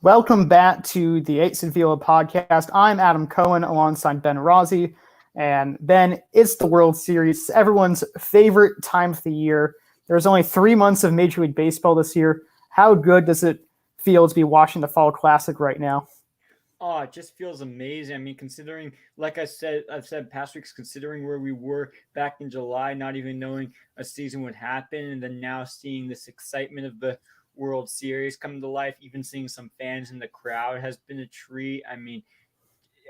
Welcome back to the Velo podcast. I'm Adam Cohen alongside Ben Rossi. And Ben, it's the World Series, everyone's favorite time of the year. There's only 3 months of Major League Baseball this year. How good does it feel to be watching the Fall Classic right now? Oh, it just feels amazing. I mean, considering, like I've said past weeks, considering where we were back in July, not even knowing a season would happen, and then now seeing this excitement of the World Series come to life, even seeing some fans in the crowd has been a treat. I mean,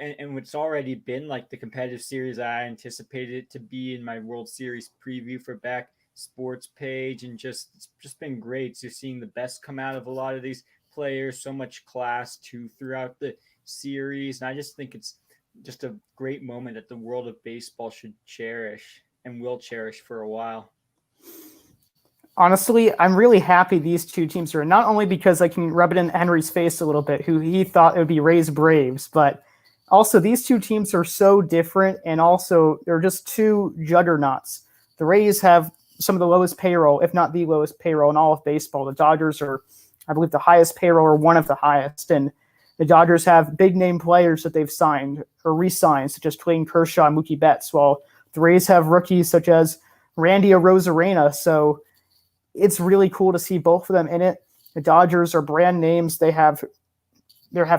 and it's already been like the competitive series I anticipated it to be in my World Series preview for back sports page, and just it's just been great. So seeing the best come out of a lot of these players, so much class too throughout the series, and I just think it's just a great moment that the world of baseball should cherish and will cherish for a while. Honestly, I'm really happy these two teams are not only because I can rub it in Henry's face a little bit, who he thought it would be Rays Braves, but also these two teams are so different, and also they're just two juggernauts. The Rays have some of the lowest payroll, if not the lowest payroll in all of baseball. The Dodgers are, I believe, the highest payroll or one of the highest, and the Dodgers have big name players that they've signed or re-signed, such as Clayton Kershaw and Mookie Betts, while the Rays have rookies such as Randy Arozarena. So it's really cool to see both of them in it. The Dodgers are brand names. They have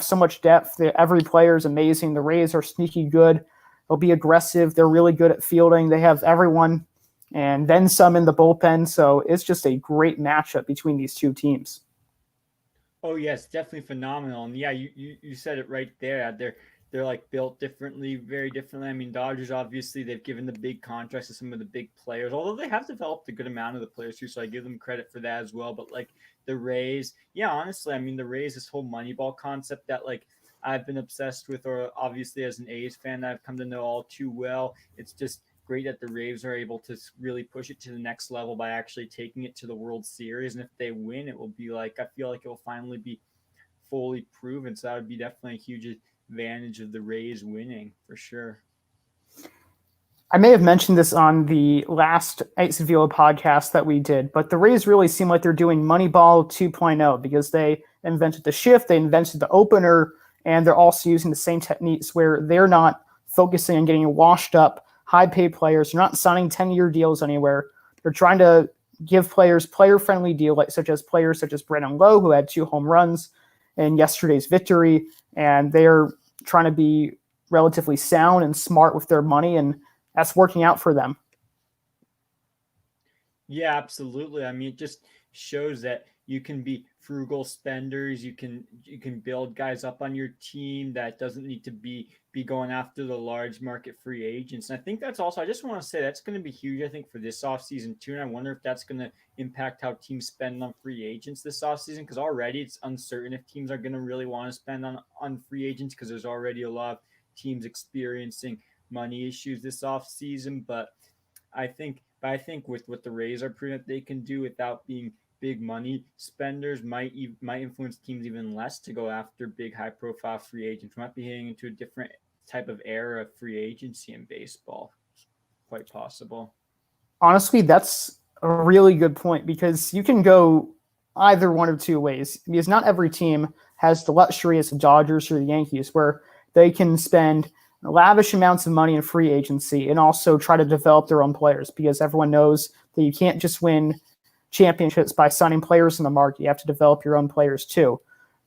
so much depth. Every player is amazing. The Rays are sneaky good. They'll be aggressive. They're really good at fielding. They have everyone and then some in the bullpen. So it's just a great matchup between these two teams. Oh yes, definitely phenomenal. And yeah, you said it right there. They're like built differently, very differently. I mean, Dodgers obviously they've given the big contracts to some of the big players, although they have developed a good amount of the players too. So I give them credit for that as well. But like the Rays, yeah, honestly, I mean the Rays, this whole Moneyball concept that like I've been obsessed with, or obviously as an A's fan, I've come to know all too well. It's just great that the Raves are able to really push it to the next level by actually taking it to the World Series. And if they win, it will be like I feel like it will finally be fully proven. So that would be definitely a huge advantage of the Rays winning for sure. I may have mentioned this on the last Velo podcast that we did, but the Rays really seem like they're doing Moneyball 2.0 because they invented the shift, they invented the opener, and they're also using the same techniques where they're not focusing on getting washed up, high paid players. They're not signing 10-year deals anywhere. They're trying to give players player friendly deals, like players such as Brandon Lowe, who had 2 home runs in yesterday's victory, and they're trying to be relatively sound and smart with their money, and that's working out for them. Yeah, absolutely. I mean, it just shows that you can be frugal spenders. You can build guys up on your team that doesn't need to be going after the large market free agents. And I think that's also I just want to say that's going to be huge. I think for this offseason too. And I wonder if that's going to impact how teams spend on free agents this offseason because already it's uncertain if teams are going to really want to spend on free agents because there's already a lot of teams experiencing money issues this offseason. But I think with what the Rays are proving that they can do without being big money spenders might influence teams even less to go after big high profile free agents. We might be heading into a different type of era of free agency in baseball. Quite possible. Honestly, that's a really good point because you can go either one of two ways. Because not every team has the luxury as the Dodgers or the Yankees where they can spend lavish amounts of money in free agency and also try to develop their own players because everyone knows that you can't just win championships by signing players in the market. You have to develop your own players too.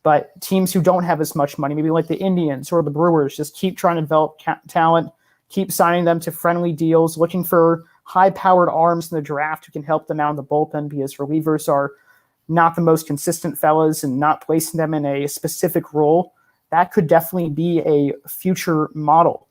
But teams who don't have as much money, maybe like the Indians or the Brewers, just keep trying to develop talent, keep signing them to friendly deals, looking for high-powered arms in the draft who can help them out in the bullpen because relievers are not the most consistent fellas and not placing them in a specific role. That could definitely be a future model.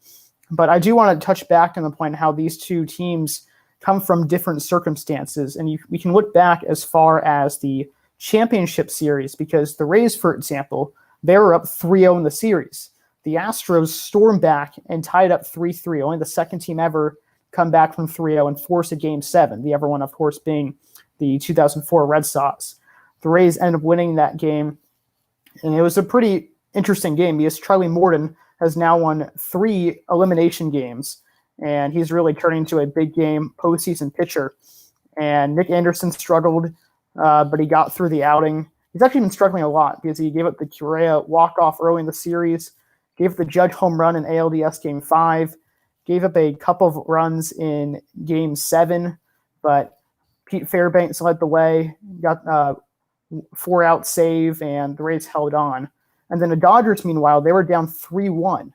But I do want to touch back on the point how these two teams come from different circumstances. And we can look back as far as the championship series because the Rays, for example, they were up 3-0 in the series. The Astros stormed back and tied up 3-3, only the second team ever come back from 3-0 and force a Game 7, the other one, of course, being the 2004 Red Sox. The Rays ended up winning that game, and it was a pretty interesting game because Charlie Morton has now won 3 elimination games, and he's really turning into a big game postseason pitcher. And Nick Anderson struggled, but he got through the outing. he's actually been struggling a lot because he gave up the Correa walk-off early in the series, gave up the Judge home run in ALDS Game 5, gave up a couple of runs in Game 7, but Pete Fairbanks led the way, got a 4-out save, and the Rays held on. And then the Dodgers, meanwhile, they were down 3-1.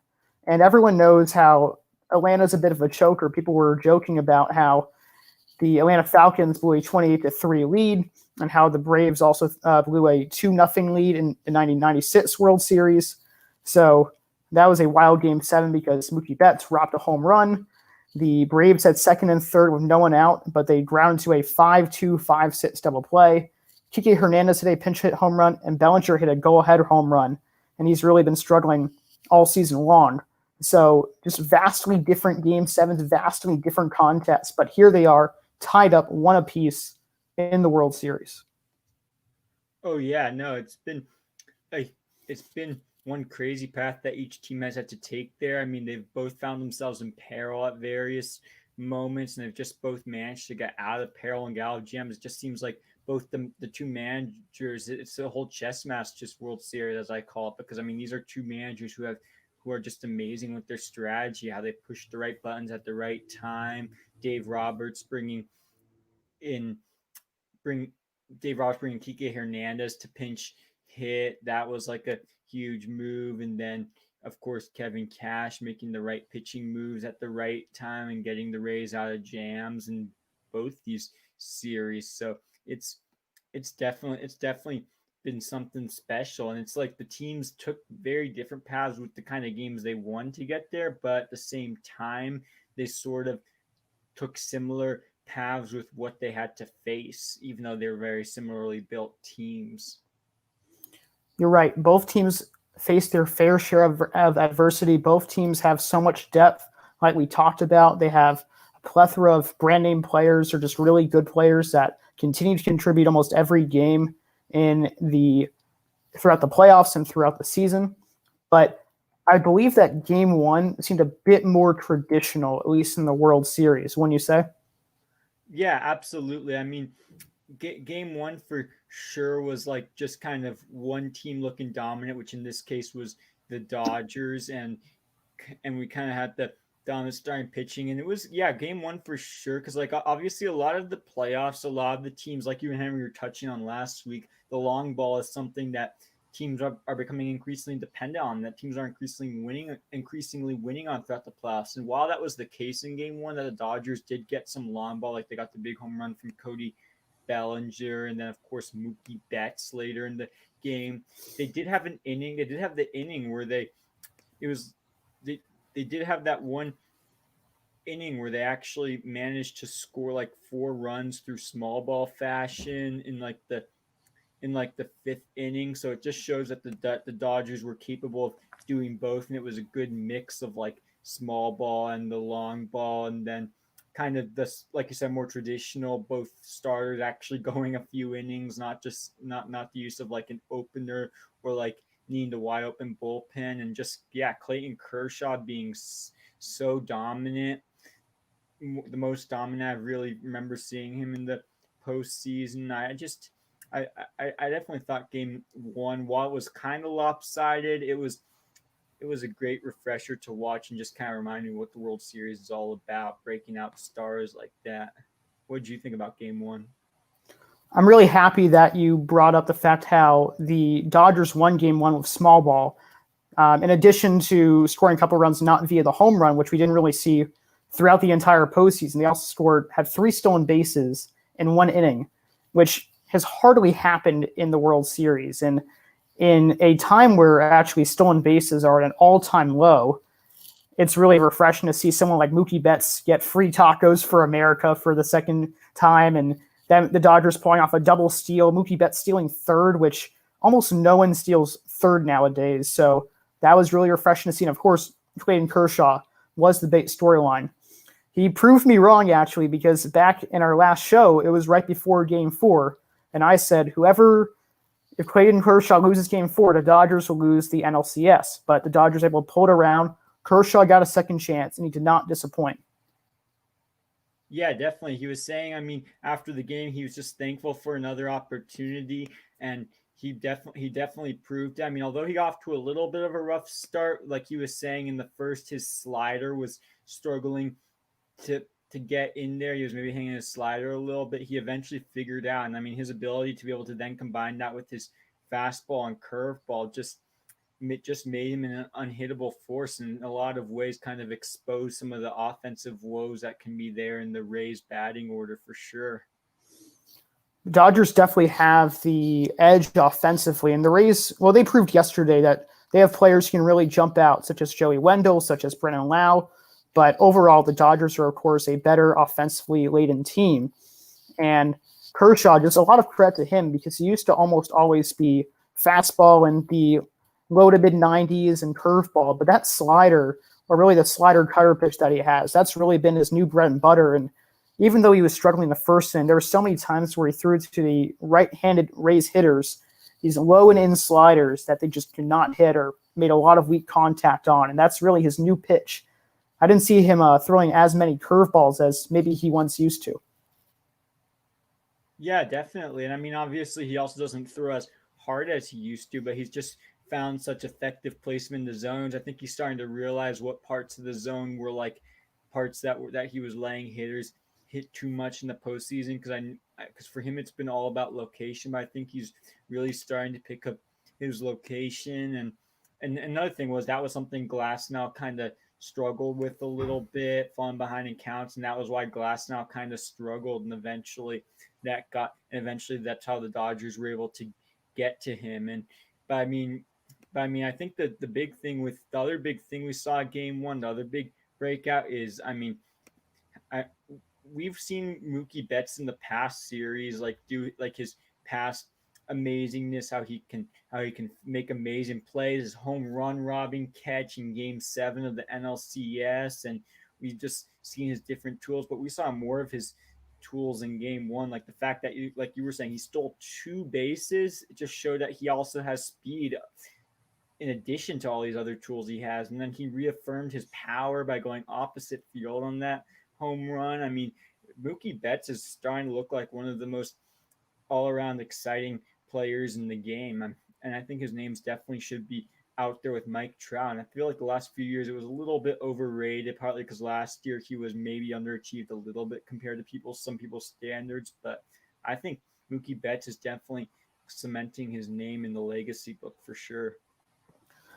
And everyone knows how Atlanta's a bit of a choker. People were joking about how the Atlanta Falcons blew a 28-3 lead, and how the Braves also blew a 2-0 lead in the 1996 World Series. So that was a wild Game 7 because Mookie Betts robbed a home run. The Braves had second and third with no one out, but they ground to a 5-2, 5-6 double play. Kike Hernandez hit a pinch hit home run, and Bellinger hit a go-ahead home run, and he's really been struggling all season long. So just vastly different Game 7s, vastly different contests, but here they are, tied up one apiece in the World Series. Oh yeah, no, it's been one crazy path that each team has had to take there. I mean, they've both found themselves in peril at various moments, and they've just both managed to get out of peril and get out of jams. It just seems like both the two managers, it's a whole chess match, just World Series as I call it, because I mean, these are two managers who are just amazing with their strategy, how they push the right buttons at the right time. Dave Roberts bringing Kike Hernandez to pinch hit. That was like a huge move. And then, of course, Kevin Cash making the right pitching moves at the right time and getting the Rays out of jams in both these series. So it's definitely been something special. And it's like the teams took very different paths with the kind of games they won to get there, but at the same time, they sort of took similar paths with what they had to face, even though they were very similarly built teams. You're right. Both teams face their fair share of adversity. Both teams have so much depth, like we talked about. They have a plethora of brand name players or just really good players that continue to contribute almost every game throughout the playoffs and throughout the season. But I believe that Game 1 seemed a bit more traditional, at least in the World Series. Wouldn't you say? Yeah, absolutely. I mean, Game 1 for sure was like just kind of one team looking dominant, which in this case was the Dodgers, and we kind of had the dominant starting pitching, and it was Game 1 for sure, because like obviously a lot of the playoffs, a lot of the teams, like you and Henry were touching on last week, the long ball is something that teams are becoming increasingly dependent on, that teams are increasingly winning on throughout the playoffs. And while that was the case in Game 1, that the Dodgers did get some long ball, like they got the big home run from Cody Bellinger, and then of course Mookie Betts later in the game. They did have an inning. They did have the inning where they did have that one inning where they actually managed to score like 4 runs through small ball fashion in like the 5th inning. So it just shows that the Dodgers were capable of doing both, and it was a good mix of like small ball and the long ball, and then kind of this, like you said, more traditional, both starters actually going a few innings, not the use of like an opener or like needing the wide open bullpen, and just Clayton Kershaw being so dominant, the most dominant I really remember seeing him in the postseason. I definitely thought Game 1, while it was kind of lopsided, it was a great refresher to watch and just kind of remind me what the World Series is all about, breaking out stars like that. What did you think about Game 1? I'm really happy that you brought up the fact how the Dodgers won Game 1 with small ball. In addition to scoring a couple runs not via the home run, which we didn't really see throughout the entire postseason, they also had 3 stolen bases in 1 inning, which has hardly happened in the World Series. And in a time where actually stolen bases are at an all-time low, it's really refreshing to see someone like Mookie Betts get free tacos for America for the second time, and then the Dodgers pulling off a double steal, Mookie Betts stealing third, which almost no one steals third nowadays. So that was really refreshing to see. And of course, Clayton Kershaw was the big storyline. He proved me wrong, actually, because back in our last show, it was right before Game 4, and I said, if Clayton Kershaw loses Game 4, the Dodgers will lose the NLCS. But the Dodgers were able to pull it around. Kershaw got a second chance, and he did not disappoint. Yeah, definitely. He was saying, I mean, after the game, he was just thankful for another opportunity, and he definitely proved it. I mean, although he got off to a little bit of a rough start, like he was saying in the first, his slider was struggling to to get in there. He was maybe hanging his slider a little bit. He eventually figured out, and I mean, his ability to be able to then combine that with his fastball and curveball just made him an unhittable force in a lot of ways. Kind of exposed some of the offensive woes that can be there in the Rays batting order for sure. The Dodgers definitely have the edge offensively, and the Rays, well, they proved yesterday that they have players who can really jump out, such as Joey Wendell, such as Brennan Lau. But overall, the Dodgers are, of course, a better offensively laden team. And Kershaw, just a lot of credit to him because he used to almost always be fastball in the low to mid 90s and curveball. But that slider, or really the slider cutter pitch that he has, that's really been his new bread and butter. And even though he was struggling the first inning, there were so many times where he threw it to the right-handed Rays hitters, these low and in sliders that they just could not hit or made a lot of weak contact on. And that's really his new pitch. I didn't see him throwing as many curveballs as maybe he once used to. Yeah, definitely. And I mean, obviously, he also doesn't throw as hard as he used to, but he's just found such effective placement in the zones. I think he's starting to realize what parts of the zone were like parts that he was laying hitters hit too much in the postseason. Because for him, it's been all about location. But I think he's really starting to pick up his location. And another thing was something Glasnow kind of struggled with a little bit, falling behind in counts, and that was why Glasnow kind of struggled, and eventually that's how the Dodgers were able to get to him. But I mean, I think that the other big thing we saw at Game 1, the other big breakout is, I mean, we've seen Mookie Betts in the past series do his past amazingness, how he can make amazing plays, his home run robbing catch in Game 7 of the NLCS, and we've just seen his different tools. But we saw more of his tools in Game 1, like the fact that you were saying, he stole 2 bases. It just showed that he also has speed in addition to all these other tools he has. And then he reaffirmed his power by going opposite field on that home run. I mean, Mookie Betts is starting to look like one of the most all-around exciting players in the game. And I think his names definitely should be out there with Mike Trout. And I feel like the last few years it was a little bit overrated, partly because last year he was maybe underachieved a little bit compared to some people's standards. But I think Mookie Betts is definitely cementing his name in the legacy book for sure.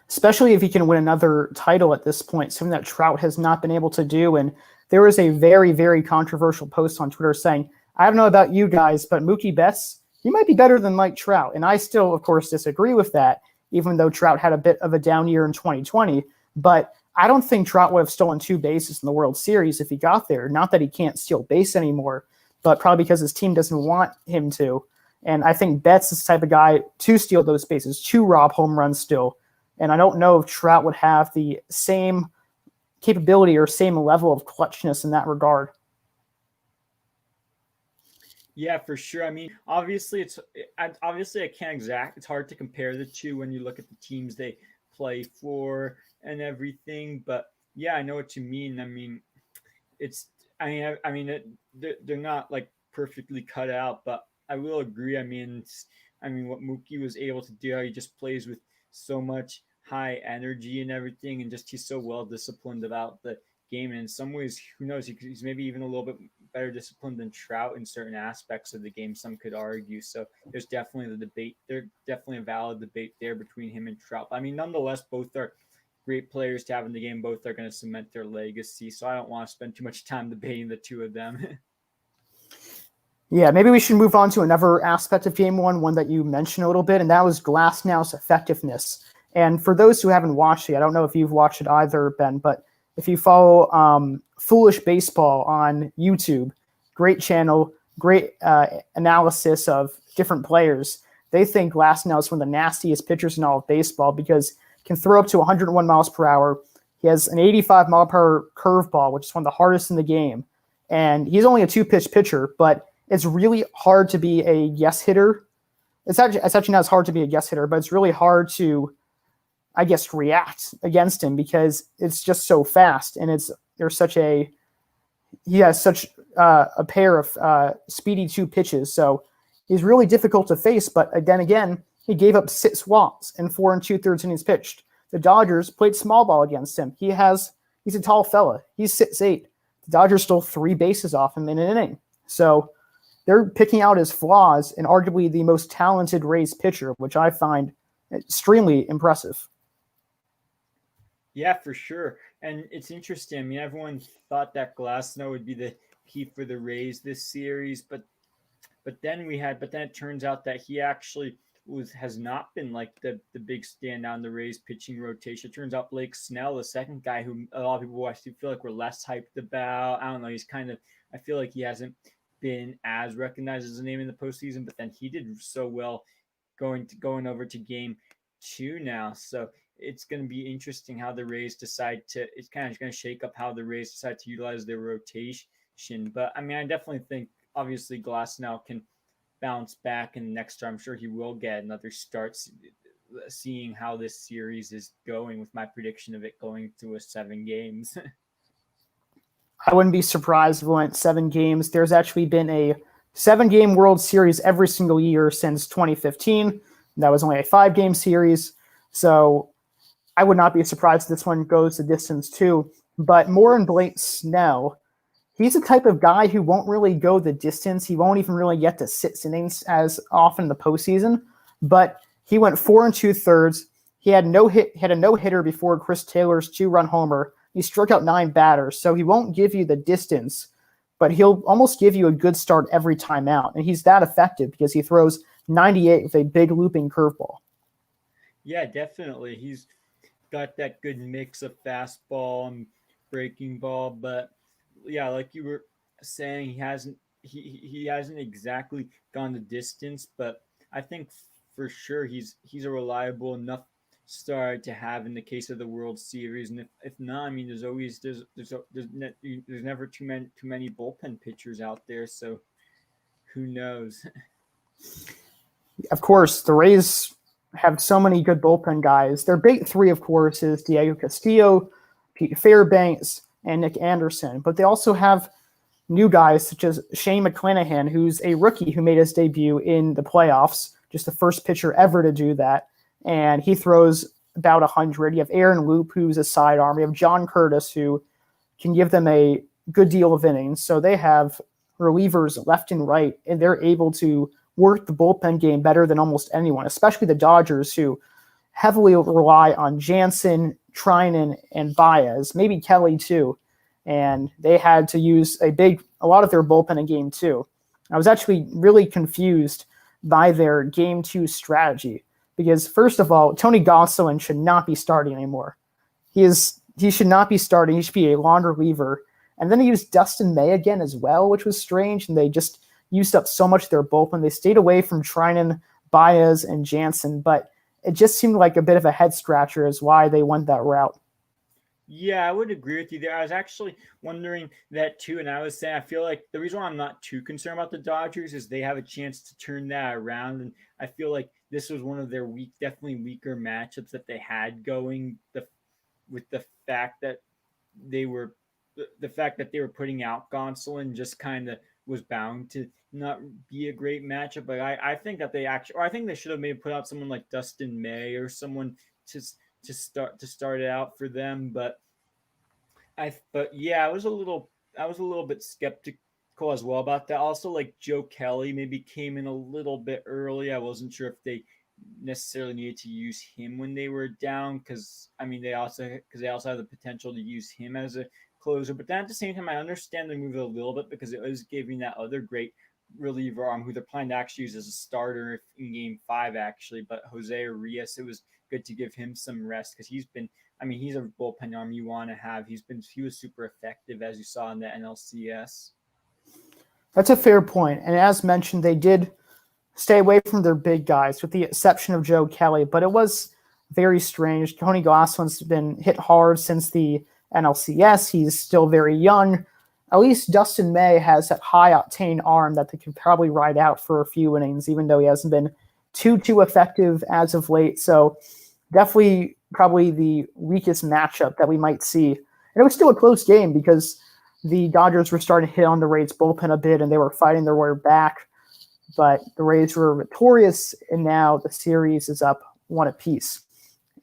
Especially if he can win another title at this point, something that Trout has not been able to do. And there was a very, very controversial post on Twitter saying, I don't know about you guys, but Mookie Betts, he might be better than Mike Trout. And I still, of course, disagree with that, even though Trout had a bit of a down year in 2020. But I don't think Trout would have stolen 2 bases in the World Series if he got there. Not that he can't steal base anymore, but probably because his team doesn't want him to. And I think Betts is the type of guy to steal those bases, to rob home runs still. And I don't know if Trout would have the same capability or same level of clutchness in that regard. Yeah, for sure. I mean, obviously I can't it's hard to compare the two when you look at the teams they play for and everything. But yeah, I know what you mean. I mean, they're not like perfectly cut out, but I will agree. I mean, what Mookie was able to do, how he just plays with so much high energy and everything, and just he's so well disciplined about the game. And in some ways, who knows, he's maybe even a little bit better disciplined than Trout in certain aspects of the game, some could argue. So there's definitely there's definitely a valid debate there between him and Trout. I mean, nonetheless, both are great players to have in the game. Both are going to cement their legacy. So I don't want to spend too much time debating the two of them. Yeah, maybe we should move on to another aspect of Game 1, one that you mentioned a little bit, and that was Glasnow's effectiveness. And for those who haven't watched it, I don't know if you've watched it either, Ben, but if you follow Foolish Baseball on YouTube, great channel, great analysis of different players. They think Glasnow is one of the nastiest pitchers in all of baseball because he can throw up to 101 miles per hour. He has an 85 mile per hour curveball, which is one of the hardest in the game. And he's only a 2-pitch pitcher, but it's really hard to be a yes hitter. It's actually not as hard to be a yes hitter, but it's really hard to, I guess, react against him because it's just so fast, and he has such a pair of speedy 2 pitches, so he's really difficult to face. But then again, He gave up 6 walks in 4 2/3 innings pitched. The Dodgers played small ball against him. He's a tall fella. He's 6'8". The Dodgers stole 3 bases off him in an inning. So they're picking out his flaws in arguably the most talented Rays pitcher, which I find extremely impressive. Yeah, for sure. And it's interesting. I mean, everyone thought that Glasnow would be the key for the Rays this series, but then it turns out that he actually has not been like the big standout in the Rays pitching rotation. It turns out Blake Snell, the second guy who a lot of people actually feel like we're less hyped about. I don't know. I feel like he hasn't been as recognized as a name in the postseason, but then he did so well going over to game 2 now. So it's going to be interesting how the Rays decide to. It's kind of going to shake up how the Rays decide to utilize their rotation. But I mean, I definitely think obviously Glasnow can bounce back, and next time I'm sure he will get another start. Seeing how this series is going, with my prediction of it going to 7 games. I wouldn't be surprised if it went 7 games. There's actually been a 7-game World Series every single year since 2015. That was only a 5-game series. So I would not be surprised if this one goes the distance too. But more in Blake Snell, he's the type of guy who won't really go the distance. He won't even really get to 6 innings as often in the postseason. But he went 4 2/3. He had a no-hitter before Chris Taylor's 2-run homer. He struck out 9 batters, so he won't give you the distance, but he'll almost give you a good start every time out. And he's that effective because he throws 98 with a big looping curveball. Yeah, definitely. He's got that good mix of fastball and breaking ball, but yeah, like you were saying, he hasn't exactly gone the distance, but I think for sure he's a reliable enough star to have in the case of the World Series. And if not, I mean, there's never too many bullpen pitchers out there, so who knows? Of course, the Rays have so many good bullpen guys. Their big 3, of course, is Diego Castillo, Pete Fairbanks, and Nick Anderson. But they also have new guys such as Shane McClanahan, who's a rookie who made his debut in the playoffs, just the first pitcher ever to do that. And he throws about 100. You have Aaron Loop, who's a sidearm. You have John Curtis, who can give them a good deal of innings. So they have relievers left and right, and they're able to work the bullpen game better than almost anyone, especially the Dodgers, who heavily rely on Jansen, Trinan, and Baez, maybe Kelly too. And they had to use a lot of their bullpen in game 2. I was actually really confused by their game 2 strategy because, first of all, Tony Gonsolin should not be starting anymore. He should not be starting. He should be a long reliever. And then he used Dustin May again as well, which was strange. And they just used up so much of their bullpen. They stayed away from Trinan, Baez, and Jansen, but it just seemed like a bit of a head scratcher as why they went that route. Yeah, I would agree with you there. I was actually wondering that too, and I was saying I feel like the reason why I'm not too concerned about the Dodgers is they have a chance to turn that around, and I feel like this was one of their definitely weaker matchups that they had going. With the fact that they were putting out Gonsolin just kind of was bound to not be a great matchup. But I think that I think they should have maybe put out someone like Dustin May or someone to start it out for them. But yeah, I was a little bit skeptical as well about that. Also, like Joe Kelly maybe came in a little bit early. I wasn't sure if they necessarily needed to use him when they were down, because I mean they also have the potential to use him as a closer. But then at the same time, I understand the move a little bit because it was giving that other great reliever arm who they're planning to actually use as a starter in game 5 actually. But Jose Arias, it was good to give him some rest because he's a bullpen arm you want to have. He was super effective, as you saw in the NLCS. That's a fair point. And as mentioned, they did stay away from their big guys with the exception of Joe Kelly, but it was very strange. Tony Gosselin's been hit hard since the NLCS. He's still very young. At least Dustin May has that high-octane arm that they could probably ride out for a few innings, even though he hasn't been too effective as of late. So definitely probably the weakest matchup that we might see. And it was still a close game because the Dodgers were starting to hit on the Rays bullpen a bit, and they were fighting their way back. but the Rays were victorious, and now the series is up 1 apiece.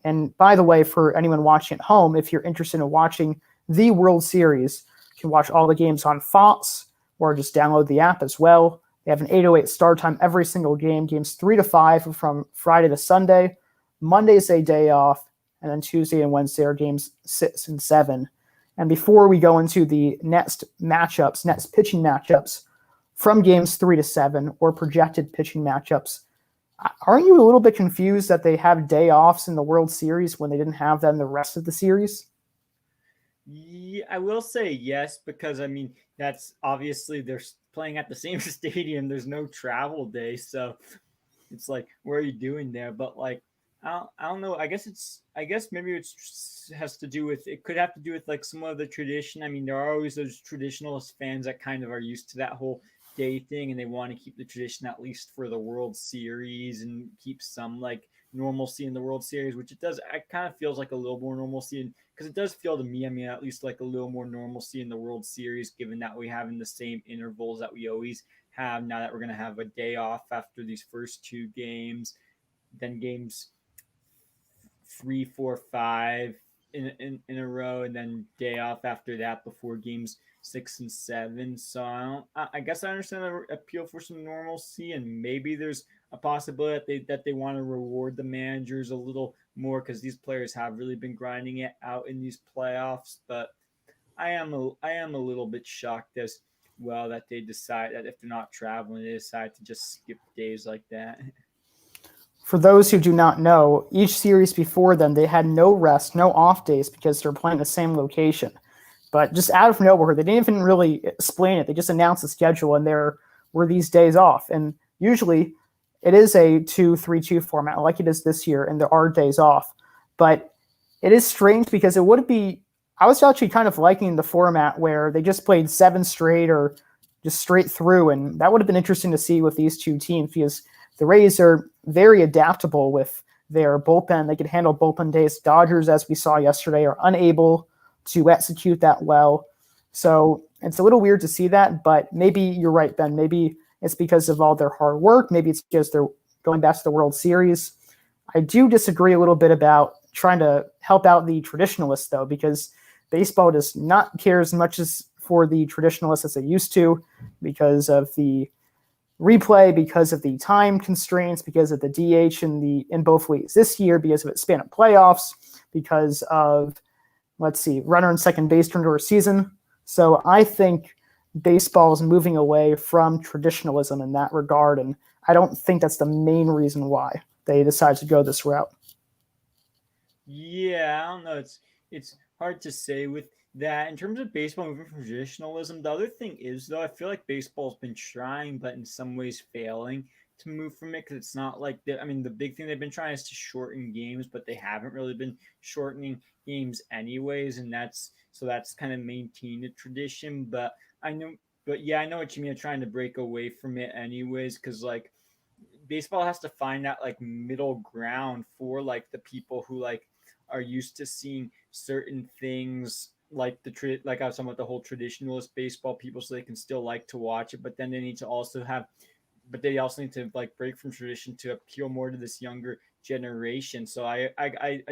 And by the way, for anyone watching at home, if you're interested in watching the World Series, you can watch all the games on Fox or just download the app as well. They have an 8:08 start time every single game. Games 3 to 5 from Friday to Sunday. Monday's a day off, and then Tuesday and Wednesday are games 6 and 7. And before we go into the next pitching matchups from games 3 to 7 or projected pitching matchups, aren't you a little bit confused that they have day offs in the World Series when they didn't have that in the rest of the series? Yeah, I will say yes, because I mean, that's obviously they're playing at the same stadium. There's no travel day. So it's like, what are you doing there? But like, I don't know. I guess maybe it could have to do with like some of the tradition. I mean, there are always those traditionalist fans that kind of are used to that whole day thing, and they want to keep the tradition at least for the World Series and keep some like normalcy in the World Series, which it does. It kind of feels like a little more normalcy, because it does feel to me, I mean, at least like a little more normalcy in the World Series, given that we have in the same intervals that we always have. Now that we're going to have a day off after these first 2 games, then games 3, 4, 5 in a row, and then day off after that before games 6 and 7. So I guess I understand the appeal for some normalcy, and maybe there's a possibility that they want to reward the managers a little more, because these players have really been grinding it out in these playoffs. But I am a little bit shocked as well that they decide that if they're not traveling, they decide to just skip days like that. For those who do not know, each series before them, they had no rest, no off days because they're playing the same location. But just out of nowhere, they didn't even really explain it. They just announced the schedule, and there were these days off. And usually it is a 2-3-2 format like it is this year, and there are days off. But it is strange because it would be – I was actually kind of liking the format where they just played 7 straight or just straight through, and that would have been interesting to see with these two teams, because the Rays are very adaptable with their bullpen. They can handle bullpen days. Dodgers, as we saw yesterday, are unable to execute that well. So it's a little weird to see that, but maybe you're right, Ben. Maybe it's because of all their hard work. Maybe it's because they're going back to the World Series. I do disagree a little bit about trying to help out the traditionalists, though, because baseball does not care as much as for the traditionalists as it used to, because of the replay, because of the time constraints, because of the DH in both leagues this year, because of its span of playoffs, because of, runner and second base during a season. So I think baseball is moving away from traditionalism in that regard, and I don't think that's the main reason why they decided to go this route. Yeah, I don't know. It's hard to say with that. In terms of baseball moving from traditionalism, the other thing is, though, I feel like baseball's been trying, but in some ways failing to move from it, because it's not like the big thing they've been trying is to shorten games, but they haven't really been shortening games anyways, and that's kind of maintained a tradition. But I know what you mean. Trying to break away from it anyways, because like baseball has to find that like middle ground for like the people who like are used to seeing certain things, like like I was talking about the whole traditionalist baseball people, so they can still like to watch it, but then they also need to like break from tradition to appeal more to this younger generation. So I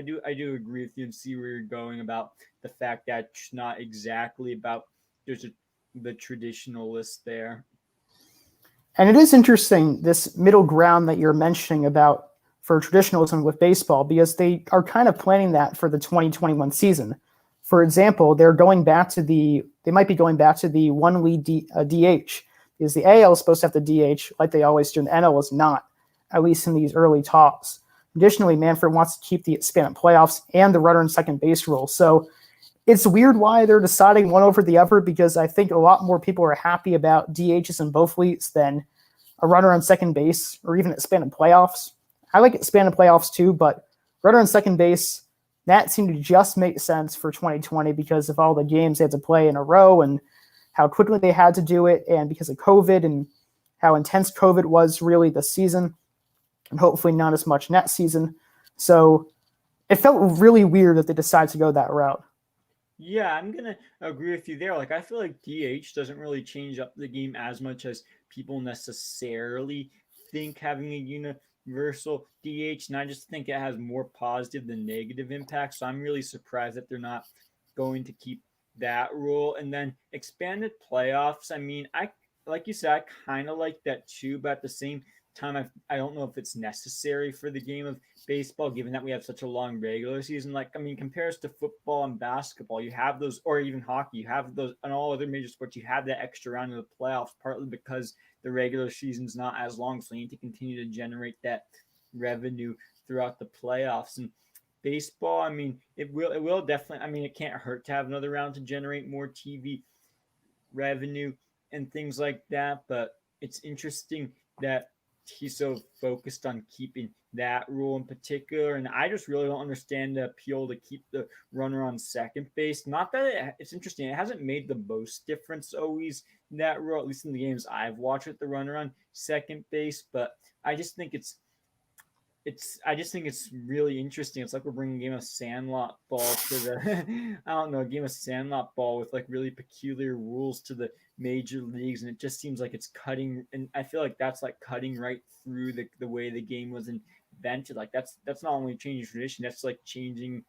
do agree with you and see where you're going about the fact that it's not exactly about the traditionalists there. And it is interesting, this middle ground that you're mentioning about for traditionalism with baseball, because they are kind of planning that for the 2021 season. For example, they might be going back to the one lead DH, because the AL is supposed to have the DH like they always do, and the NL is not, at least in these early talks. Additionally, Manfred wants to keep the expanded playoffs and the runner and second base rule. So it's weird why they're deciding one over the other, because I think a lot more people are happy about DHs in both leagues than a runner on second base or even expanded playoffs. I like expanded playoffs too, but runner on second base, that seemed to just make sense for 2020 because of all the games they had to play in a row and how quickly they had to do it, and because of COVID and how intense COVID was really this season, and hopefully not as much next season. So it felt really weird that they decided to go that route. Yeah, I'm gonna agree with you there. Like, I feel like DH doesn't really change up the game as much as people necessarily think having a universal DH, and I just think it has more positive than negative impact. So I'm really surprised that they're not going to keep that rule. And then expanded playoffs. I mean, I like you said, I kind of like that too, but at the same time, I don't know if it's necessary for the game of baseball, given that we have such a long regular season. Like, I mean, compares to football and basketball, you have those, or even hockey, you have those, and all other major sports, you have that extra round of the playoffs, partly because the regular season's not as long, so you need to continue to generate that revenue throughout the playoffs. And baseball, I mean, it will definitely. I mean, it can't hurt to have another round to generate more TV revenue and things like that. But it's interesting that he's so focused on keeping that rule in particular. And I just really don't understand the appeal to keep the runner on second base. Not that it's interesting, it hasn't made the most difference always, that rule, at least in the games I've watched with the runner on second base. But I just think it's really interesting. It's like we're bringing a game of Sandlot ball to the I don't know, a game of Sandlot ball with like really peculiar rules to the major leagues, and it just seems like it's cutting. And I feel like that's like cutting right through the way the game was invented. Like that's not only changing tradition, that's like changing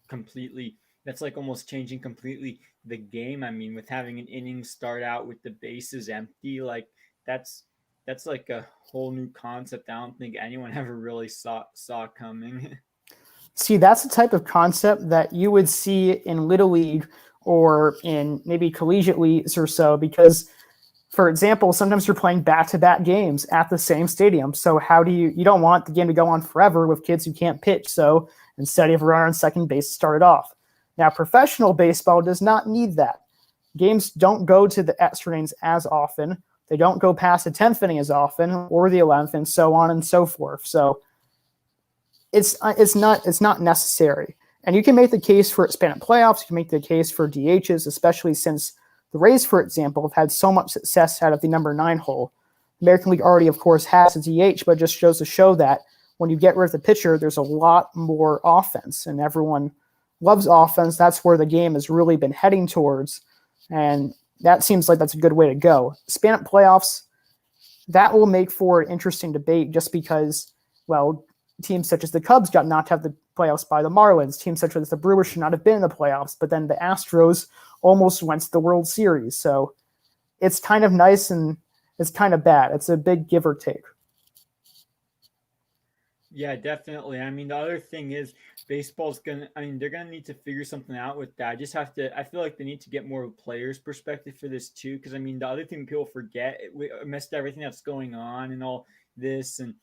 completely. That's like almost changing completely the game. I mean, with having an inning start out with the bases empty, like that's that's like a whole new concept. I don't think anyone ever really saw coming. See, that's the type of concept that you would see in Little League or in maybe collegiate leagues or so, because, for example, sometimes you're playing back-to-back games at the same stadium. So how do you don't want the game to go on forever with kids who can't pitch. So instead you have a runner on second base to start it off. Now, professional baseball does not need that. Games don't go to the extra innings as often. They don't go past the 10th inning as often, or the 11th, and so on and so forth. So it's not necessary. And you can make the case for expanded playoffs. You can make the case for DHs, especially since the Rays, for example, have had so much success out of the number 9 hole. American League already, of course, has a DH, but just shows to show that when you get rid of the pitcher, there's a lot more offense, and everyone loves offense. That's where the game has really been heading towards, and that seems like that's a good way to go. Expanded playoffs, that will make for an interesting debate just because, well, teams such as the Cubs got knocked out of the playoffs by the Marlins. Teams such as the Brewers should not have been in the playoffs, but then the Astros almost went to the World Series. So it's kind of nice and it's kind of bad. It's a big give or take. Yeah, definitely. I mean, the other thing is baseball's gonna. I mean, they're gonna need to figure something out with that. I just have to. I feel like they need to get more of a player's perspective for this too. Because I mean, the other thing people forget, we missed everything that's going on and all this, and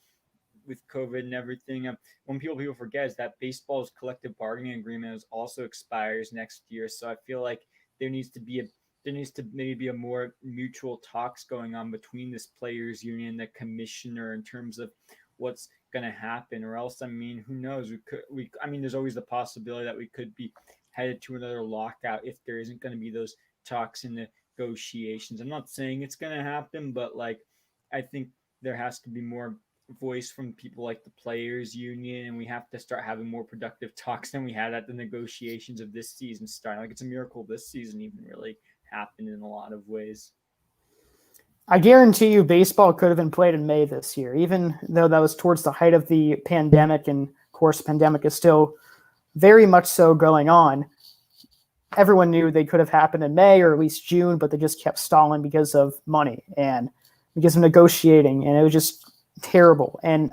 with COVID and everything. One people forget is that baseball's collective bargaining agreement also expires next year. So I feel like there needs to be a there needs to maybe be a more mutual talks going on between this players union, the commissioner, in terms of what's going to happen. Or else, I mean, who knows? I mean, there's always the possibility that we could be headed to another lockout if there isn't going to be those talks and negotiations. I'm not saying it's going to happen, but like, I think there has to be more voice from people like the players union, and we have to start having more productive talks than we had at the negotiations of this season starting. Like, it's a miracle this season even really happened in a lot of ways. I guarantee you baseball could have been played in May this year, even though that was towards the height of the pandemic. And of course, the pandemic is still very much so going on. Everyone knew they could have happened in May or at least June, but they just kept stalling because of money and because of negotiating. And it was just terrible. And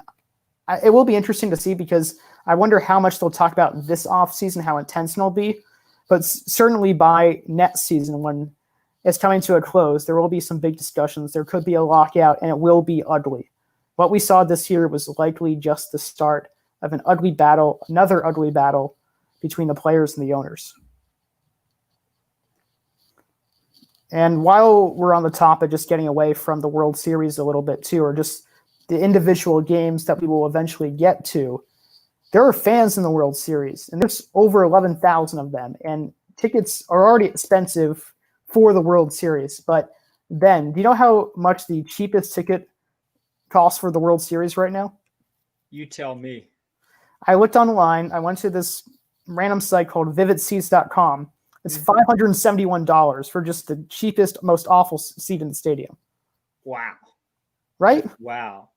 it will be interesting to see, because I wonder how much they'll talk about this offseason, how intense it'll be. But certainly by next season, when it's coming to a close, there will be some big discussions. There could be a lockout, and it will be ugly. What we saw this year was likely just the start of an ugly battle, another ugly battle between the players and the owners. And while we're on the topic, just getting away from the World Series a little bit too, or just the individual games that we will eventually get to, there are fans in the World Series, and there's over 11,000 of them, and tickets are already expensive for the World Series. But Ben, do you know how much the cheapest ticket costs for the World Series right now? You tell me. I looked online. I went to this random site called vividseats.com. It's $571 for just the cheapest, most awful seat in the stadium. Wow. Right? Wow.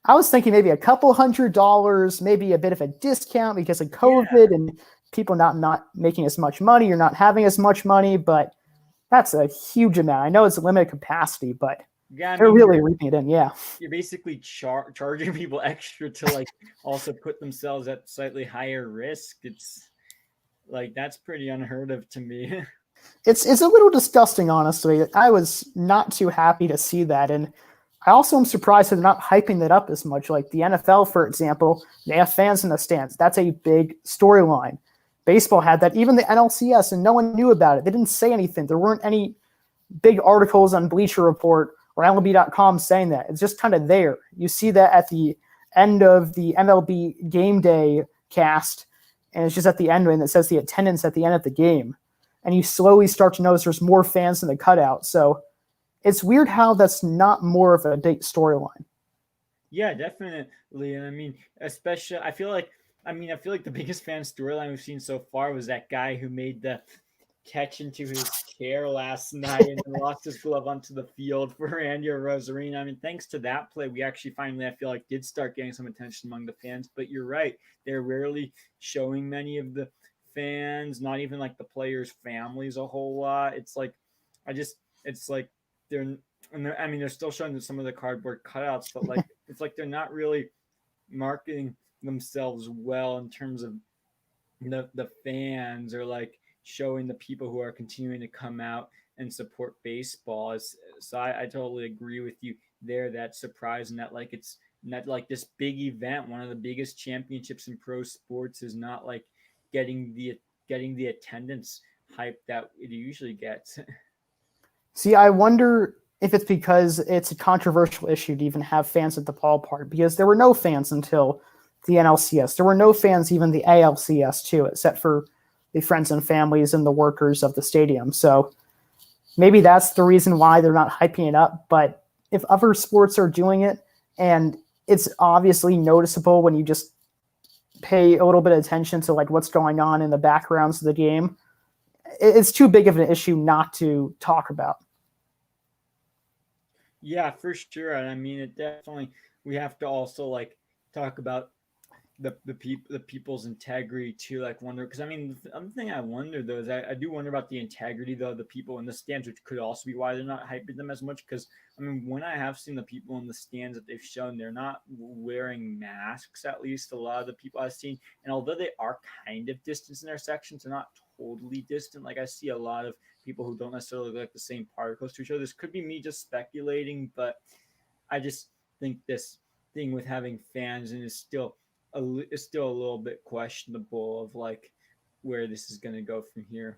I was thinking maybe a couple $100, maybe a bit of a discount because of COVID and people not making as much money or not having as much money, but that's a huge amount. I know it's a limited capacity, but they're really reaping it in. Yeah. You're basically charging people extra to like also put themselves at slightly higher risk. It's like, that's pretty unheard of to me. It's a little disgusting, honestly. I was not too happy to see that. And I also am surprised that they're not hyping that up as much. Like the NFL, for example, they have fans in the stands. That's a big storyline. Baseball had that, even the NLCS, and no one knew about it. They didn't say anything. There weren't any big articles on Bleacher Report or MLB.com saying that. It's just kind of there. You see that at the end of the MLB Game Day cast, and it's just at the end, and it says the attendance at the end of the game. And you slowly start to notice there's more fans in the cutout. So it's weird how that's not more of a big storyline. Yeah, definitely. And I mean, especially, I feel like the biggest fan storyline we've seen so far was that guy who made the catch into his chair last night and lost his glove onto the field for Randy Rosarina. I mean, thanks to that play, we actually finally, I feel like, did start getting some attention among the fans. But you're right. They're rarely showing many of the fans, not even like the players' families a whole lot. It's like, it's like they're still showing some of the cardboard cutouts, but like, it's like they're not really marketing themselves well in terms of the fans, or like showing the people who are continuing to come out and support baseball. So I totally agree with you there. That surprise, and that like it's not like this big event, one of the biggest championships in pro sports, is not like getting the attendance hype that it usually gets. See, I wonder if it's because it's a controversial issue to even have fans at the ballpark, because there were no fans until the NLCS. There were no fans even the ALCS too, except for the friends and families and the workers of the stadium. So maybe that's the reason why they're not hyping it up. But if other sports are doing it, and it's obviously noticeable when you just pay a little bit of attention to like what's going on in the backgrounds of the game, it's too big of an issue not to talk about. Yeah, for sure. And I mean, it definitely, we have to also like talk about the people's integrity too. Like, wonder, because I mean, the other thing I wonder though is I do wonder about the integrity though of the people in the stands, which could also be why they're not hyping them as much. Because I mean, when I have seen the people in the stands that they've shown, they're not wearing masks. At least a lot of the people I've seen, and although they are kind of distant in their sections, they're not totally distant. Like, I see a lot of people who don't necessarily look like the same particles to each other. This could be me just speculating, but I just think this thing with having fans and is still a little bit questionable of like where this is going to go from here.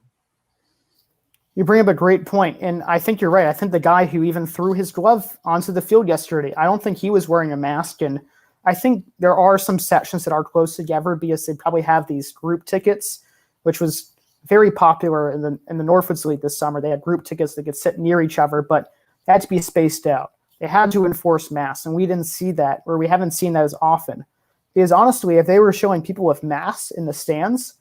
You bring up a great point, and I think you're right. I think the guy who even threw his glove onto the field yesterday, I don't think he was wearing a mask, and I think there are some sections that are close together because they probably have these group tickets, which was very popular in the Northwoods League this summer. They had group tickets that could sit near each other, but they had to be spaced out. They had to enforce masks, and we didn't see that, or we haven't seen that as often. Because honestly, if they were showing people with masks in the stands,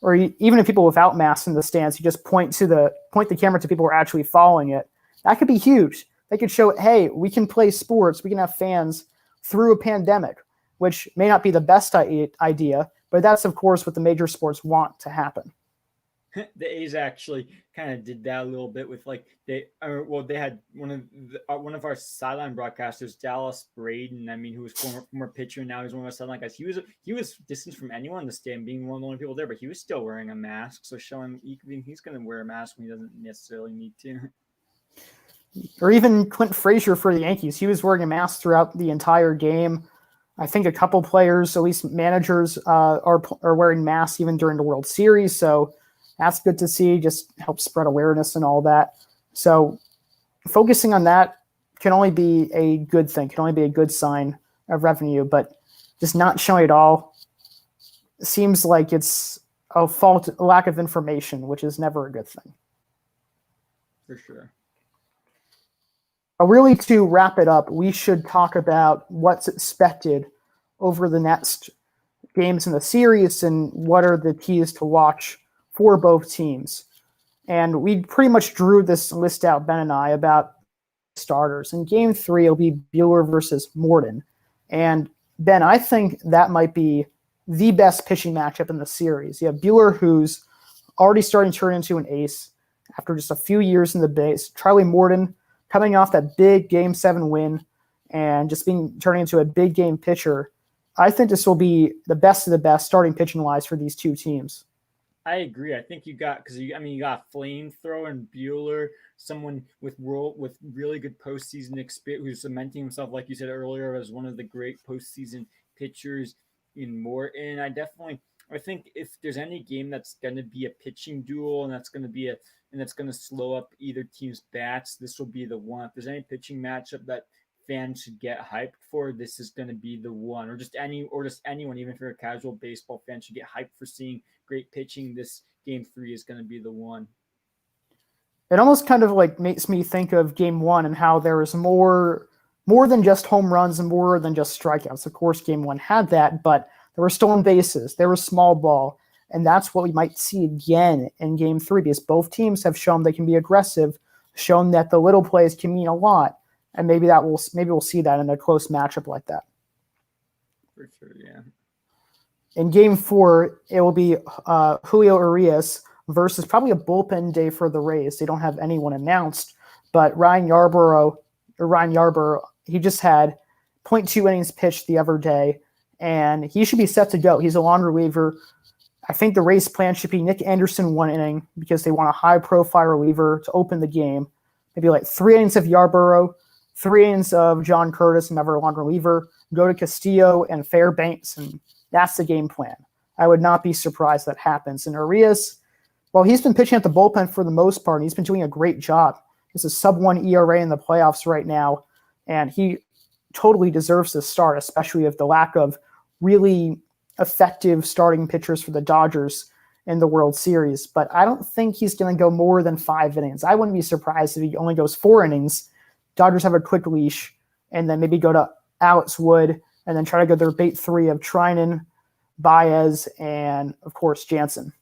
or even if people without masks in the stands, you just point the camera to people who are actually following it, that could be huge. They could show, hey, we can play sports, we can have fans through a pandemic, which may not be the best idea, but that's, of course, what the major sports want to happen. The A's actually kind of did that a little bit with like they had one of our sideline broadcasters, Dallas Braden. I mean, who was former pitcher, now he's one of our sideline guys. He was distanced from anyone in the stand, being one of the only people there, but he was still wearing a mask, so showing he's going to wear a mask when he doesn't necessarily need to. Or even Clint Frazier for the Yankees, he was wearing a mask throughout the entire game. I think a couple players, at least managers, are wearing masks even during the World Series. So that's good to see, just help spread awareness and all that. So focusing on that can only be a good thing, can only be a good sign of revenue, but just not showing it all seems like it's a lack of information, which is never a good thing. For sure. Really, to wrap it up, we should talk about what's expected over the next games in the series and what are the keys to watch for both teams. And we pretty much drew this list out, Ben and I, about starters. In game 3, it'll be Buehler versus Morton. And Ben, I think that might be the best pitching matchup in the series. You have Buehler, who's already starting to turn into an ace after just a few years in the base. Charlie Morton coming off that big Game 7 win and just turning into a big game pitcher. I think this will be the best of the best starting pitching wise for these two teams. I agree. I think you got you got flamethrower and Buehler, someone with really good postseason experience, who's cementing himself, like you said earlier, as one of the great postseason pitchers in Morton. I think if there's any game that's going to be a pitching duel and that's going to slow up either team's bats, this will be the one. If there's any pitching matchup that fans should get hyped for, this is going to be the one. Or just anyone, even if you're a casual baseball fan, should get hyped for seeing great pitching. This game 3 is going to be the one. It almost kind of like makes me think of game 1 and how there was more than just home runs and more than just strikeouts. Of course, game 1 had that, but there were stolen bases, there was small ball, and that's what we might see again in game 3 because both teams have shown they can be aggressive, shown that the little plays can mean a lot, and maybe we'll see that in a close matchup like that. For sure, yeah. In game 4, it will be Julio Urias versus probably a bullpen day for the Rays. They don't have anyone announced, but Ryan Yarbrough, he just had 0.2 innings pitched the other day, and he should be set to go. He's a long reliever. I think the Rays' plan should be Nick Anderson 1 inning because they want a high-profile reliever to open the game. Maybe like 3 innings of Yarbrough, 3 innings of John Curtis, another long reliever, go to Castillo and Fairbanks, and that's the game plan. I would not be surprised that happens. And Urias, well, he's been pitching at the bullpen for the most part, and he's been doing a great job. He's a sub-1 ERA in the playoffs right now, and he totally deserves to start, especially with the lack of really effective starting pitchers for the Dodgers in the World Series. But I don't think he's going to go more than 5 innings. I wouldn't be surprised if he only goes 4 innings. Dodgers have a quick leash, and then maybe go to Alex Wood, and then try to go their bait 3 of Trinan, Baez, and, of course, Jansen.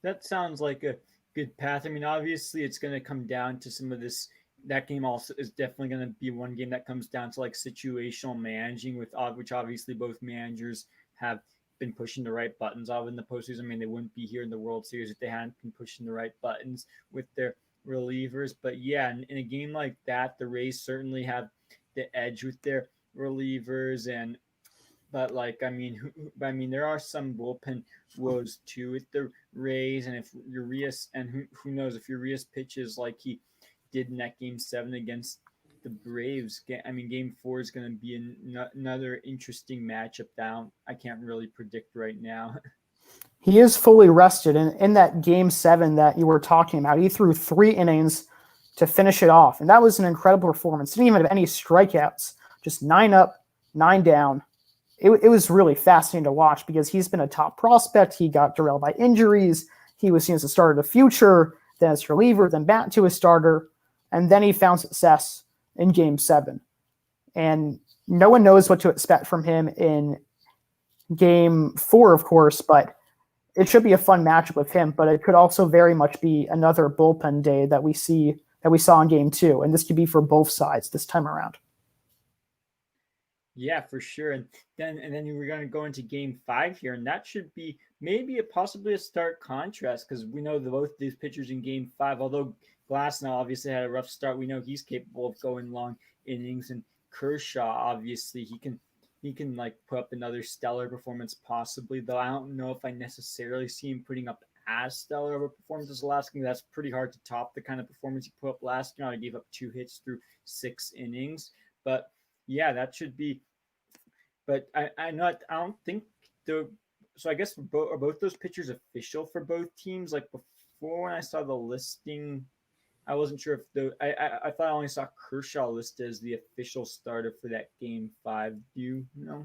That sounds like a good path. I mean, obviously, it's going to come down to some of this. That game also is definitely going to be one game that comes down to like situational managing, which obviously both managers have been pushing the right buttons of in the postseason. I mean, they wouldn't be here in the World Series if they hadn't been pushing the right buttons with their relievers. But yeah, in a game like that, the Rays certainly have the edge with their relievers. But there are some bullpen woes too with the Rays, and if Urias, and who knows if Urias pitches like he did in that game 7 against the Braves. Game 4 is going to be another interesting matchup down. I can't really predict right now. He is fully rested, and in that game 7 that you were talking about, he threw 3 innings to finish it off, and that was an incredible performance. Didn't even have any strikeouts, just 9 up, 9 down. It was really fascinating to watch because he's been a top prospect. He got derailed by injuries. He was seen as a starter of the future, then as reliever, then back to a starter, and then he found success in Game 7. And no one knows what to expect from him in Game 4, of course, but it should be a fun matchup with him. But it could also very much be another bullpen day that we saw in Game 2, and this could be for both sides this time around. Yeah, for sure. And then we're going to go into Game 5 here, and that should be maybe possibly a stark contrast because we know both these pitchers in Game 5, although Glasnow obviously had a rough start, we know he's capable of going long innings, and Kershaw, obviously, he can like put up another stellar performance possibly, though I don't know if I necessarily see him putting up as stellar of a performance as last game. That's pretty hard to top the kind of performance he put up last year. I gave up 2 hits through 6 innings, but yeah, that should be. But I don't think so I guess are both those pitchers official for both teams? Like before when I saw the listing, I wasn't sure if I thought I only saw Kershaw listed as the official starter for that Game 5. Do you know?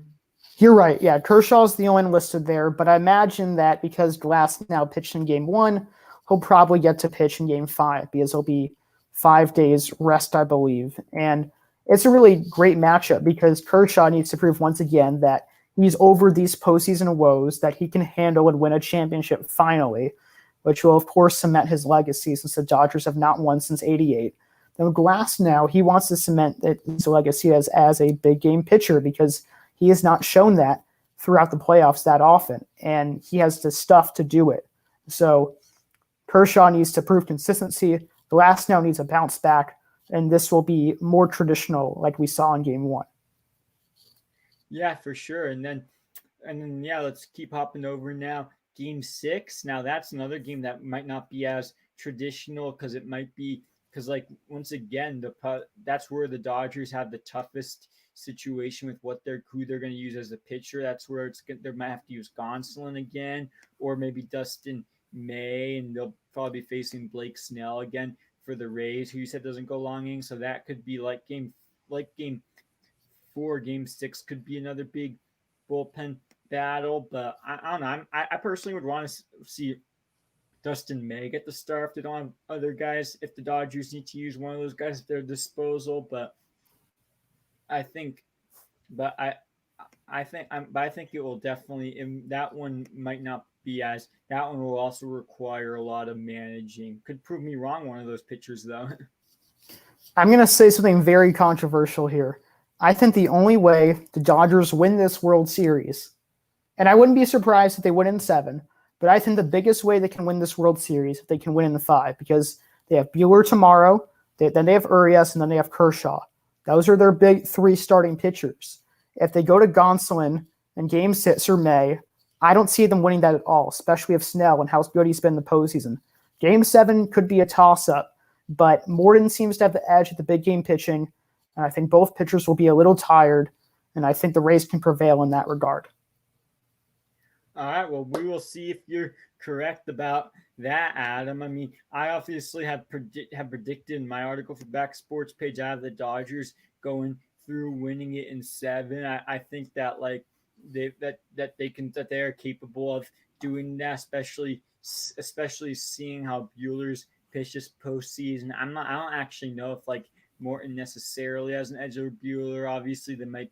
You're right. Yeah, Kershaw's the only one listed there, but I imagine that because Glasnow pitched in Game 1, he'll probably get to pitch in Game 5 because he'll be 5 days rest, I believe. And it's a really great matchup because Kershaw needs to prove once again that he's over these postseason woes, that he can handle and win a championship finally, which will, of course, cement his legacy since the Dodgers have not won since '88. Then Glass now, he wants to cement his legacy as a big game pitcher because he has not shown that throughout the playoffs that often, and he has the stuff to do it. So Kershaw needs to prove consistency. Glass now needs a bounce back, and this will be more traditional like we saw in Game 1. Yeah, for sure. And then yeah, let's keep hopping over now. Game 6. Now that's another game that might not be as traditional because it might be because like once again that's where the Dodgers have the toughest situation with who they're going to use as a pitcher. That's where they might have to use Gonsolin again, or maybe Dustin May, and they'll probably be facing Blake Snell again for the Rays, who you said doesn't go long innings. So that could be like game 4, Game 6 could be another big bullpen battle. But I don't know. I personally would want to see Dustin May get the start if they don't have other guys. If the Dodgers need to use one of those guys at their disposal, but I think it will definitely. That one might not be as. That one will also require a lot of managing. Could prove me wrong. One of those pitchers, though. I'm going to say something very controversial here. I think the only way the Dodgers win this World Series, and I wouldn't be surprised if they win in 7, but I think the biggest way they can win this World Series if they can win in 5, because they have Buehler tomorrow, then they have Urias, and then they have Kershaw. Those are their big 3 starting pitchers. If they go to Gonsolin in Game 6 or May, I don't see them winning that at all, especially if Snell and how good he's been in the postseason. Game 7 could be a toss-up, but Morton seems to have the edge at the big game pitching, and I think both pitchers will be a little tired, and I think the Rays can prevail in that regard. All right, well, we will see if you're correct about that, Adam. I mean, I obviously have predicted in my article for Back Sports page, I have the Dodgers going through winning it in 7. I think that like they are capable of doing that, especially seeing how Buehler's pitched this postseason. I don't actually know if like Morton necessarily has an edge over Buehler. Obviously, they might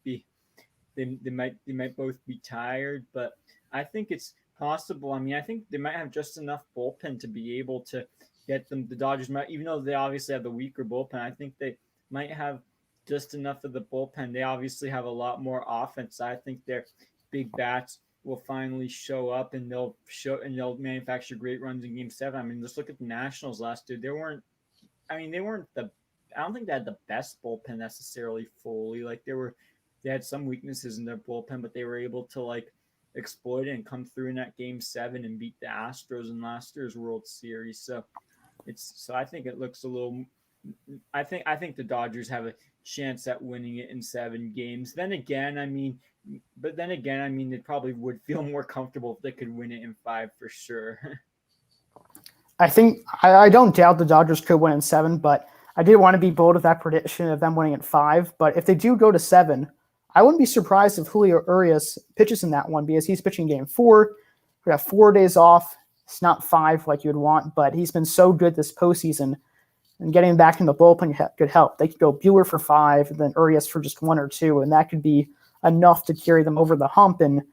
both be tired, but I think it's possible. I mean, I think they might have just enough bullpen to be able to get them. The Dodgers might, even though they obviously have the weaker bullpen, I think they might have just enough of the bullpen. They obviously have a lot more offense. I think their big bats will finally show up, and they'll manufacture great runs in Game 7. I mean, just look at the Nationals last year. I don't think they had the best bullpen necessarily fully. Like they had some weaknesses in their bullpen, but they were able to like exploit it and come through in that Game 7 and beat the Astros in last year's World Series. So I think it looks a little. I think the Dodgers have a chance at winning it in 7 games. Then again, I mean, they probably would feel more comfortable if they could win it in 5 for sure. I don't doubt the Dodgers could win in 7, but I did want to be bold with that prediction of them winning at 5. But if they do go to 7, I wouldn't be surprised if Julio Urias pitches in that one because he's pitching Game 4. We have 4 days off. It's not 5 like you'd want, but he's been so good this postseason, and getting him back in the bullpen could help. They could go Buehler for 5, and then Urias for just 1 or 2, and that could be enough to carry them over the hump. And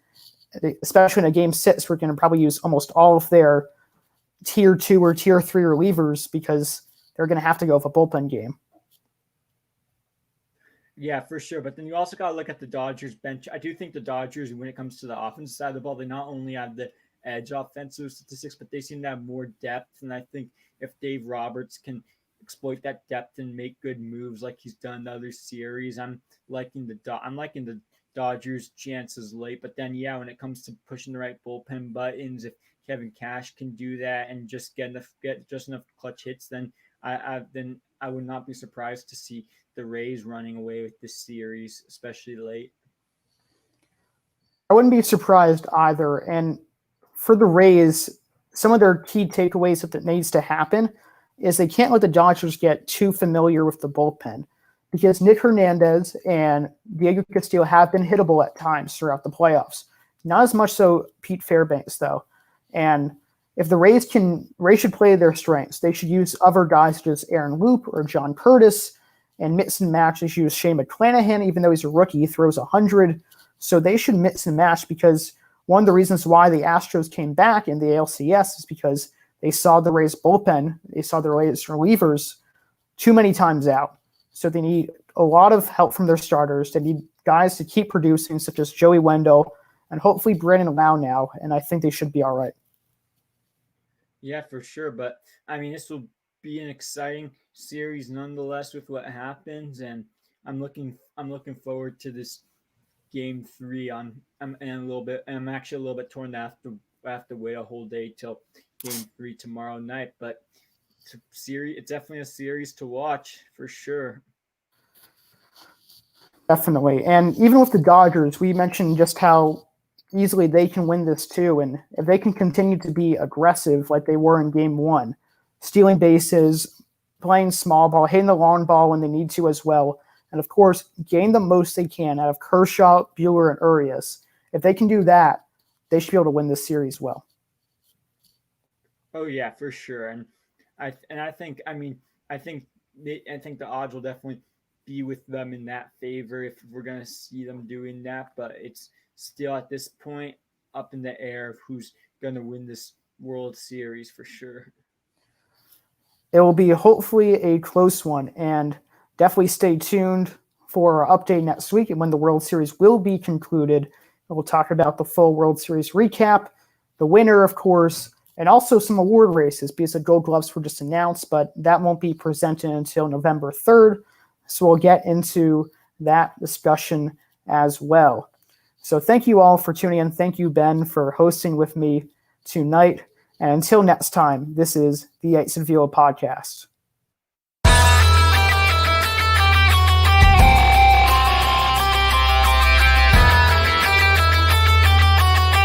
especially in a Game 6, we're going to probably use almost all of their Tier 2 or Tier 3 relievers because they're going to have to go with a bullpen game. Yeah, for sure. But then you also got to look at the Dodgers bench. I do think the Dodgers, when it comes to the offensive side of the ball, they not only have the edge offensive statistics, but they seem to have more depth. And I think if Dave Roberts can exploit that depth and make good moves like he's done in the other series, I'm liking the Dodgers' chances late. But then, yeah, when it comes to pushing the right bullpen buttons, if Kevin Cash can do that and just get just enough clutch hits, then I would not be surprised to see the Rays running away with this series, especially late. I wouldn't be surprised either. And for the Rays, some of their key takeaways that needs to happen is they can't let the Dodgers get too familiar with the bullpen because Nick Hernandez and Diego Castillo have been hittable at times throughout the playoffs. Not as much so Pete Fairbanks, though. And if the Rays should play their strengths. They should use other guys such as Aaron Loop or John Curtis, and mix and match. They should use Shane McClanahan, even though he's a rookie, he throws 100. So they should mix and match, because one of the reasons why the Astros came back in the ALCS is because they saw the Rays bullpen, they saw the Rays relievers too many times out. So they need a lot of help from their starters. They need guys to keep producing, such as Joey Wendell and hopefully Brandon Lau now, and I think they should be all right. Yeah, for sure. But I mean, this will be an exciting series nonetheless with what happens, and I'm looking forward to this game 3. I'm actually a little bit torn that I have to wait a whole day till game 3 tomorrow night. But it's definitely a series to watch for sure. Definitely. And even with the Dodgers, we mentioned just how easily they can win this too. And if they can continue to be aggressive like they were in game 1, stealing bases, playing small ball, hitting the long ball when they need to as well, and of course, gain the most they can out of Kershaw, Buehler, and Urias. If they can do that, they should be able to win this series well. Oh yeah, for sure. And I think I think the odds will definitely be with them in that favor if we're gonna see them doing that. But it's still at this point up in the air of who's gonna win this World Series for sure. It will be hopefully a close one, and definitely stay tuned for our update next week and when the World Series will be concluded. We'll talk about the full World Series recap, the winner, of course, and also some award races, because the Gold Gloves were just announced, but that won't be presented until November 3rd. So we'll get into that discussion as well. So thank you all for tuning in. Thank you, Ben, for hosting with me tonight. And until next time, this is the Yates and Velo podcast.